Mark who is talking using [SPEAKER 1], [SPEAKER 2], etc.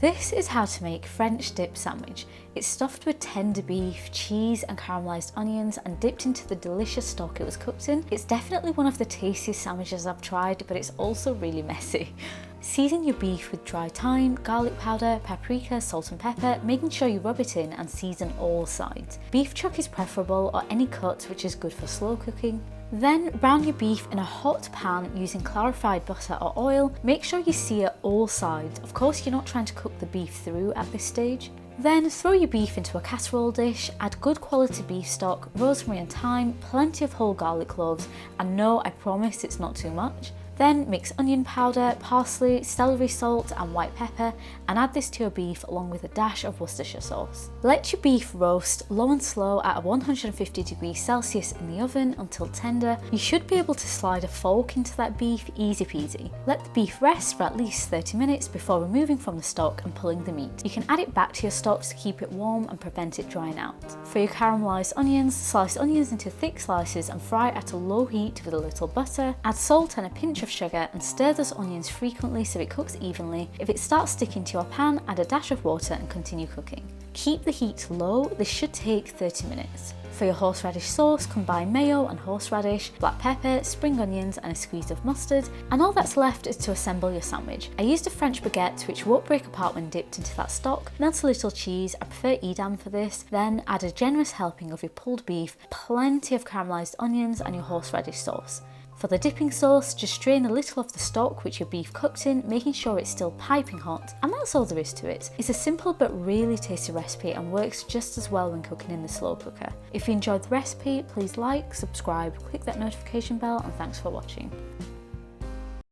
[SPEAKER 1] This is how to make French dip sandwich. It's stuffed with tender beef, cheese and caramelized onions and dipped into the delicious stock it was cooked in. It's definitely one of the tastiest sandwiches I've tried, but it's also really messy. Season your beef with dry thyme, garlic powder, paprika, salt and pepper, making sure you rub it in and season all sides. Beef chuck is preferable, or any cut, which is good for slow cooking. Then brown your beef in a hot pan using clarified butter or oil. Make sure you sear all sides. Of course, you're not trying to cook the beef through at this stage. Then throw your beef into a casserole dish, add good quality beef stock, rosemary and thyme, plenty of whole garlic cloves, and no, I promise it's not too much. Then mix onion powder, parsley, celery salt and white pepper and add this to your beef along with a dash of Worcestershire sauce. Let your beef roast low and slow at 150 degrees Celsius in the oven until tender. You should be able to slide a fork into that beef easy peasy. Let the beef rest for at least 30 minutes before removing from the stock and pulling the meat. You can add it back to your stock to keep it warm and prevent it drying out. For your caramelized onions, slice onions into thick slices and fry at a low heat with a little butter. Add salt and a pinch of sugar and stir those onions frequently so it cooks evenly. If it starts sticking to your pan, add a dash of water and continue cooking. Keep the heat low. This should take 30 minutes. For your horseradish sauce, combine mayo and horseradish, black pepper, spring onions and a squeeze of mustard, and all that's left is to assemble your sandwich. I used a French baguette which won't break apart when dipped into that stock. Melt a little cheese, I prefer Edam for this, then add a generous helping of your pulled beef, plenty of caramelized onions and your horseradish sauce. For the dipping sauce, just strain a little of the stock which your beef cooked in, making sure it's still piping hot, and that's all there is to it. It's a simple but really tasty recipe and works just as well when cooking in the slow cooker. If you enjoyed the recipe, please like, subscribe, click that notification bell, and thanks for watching.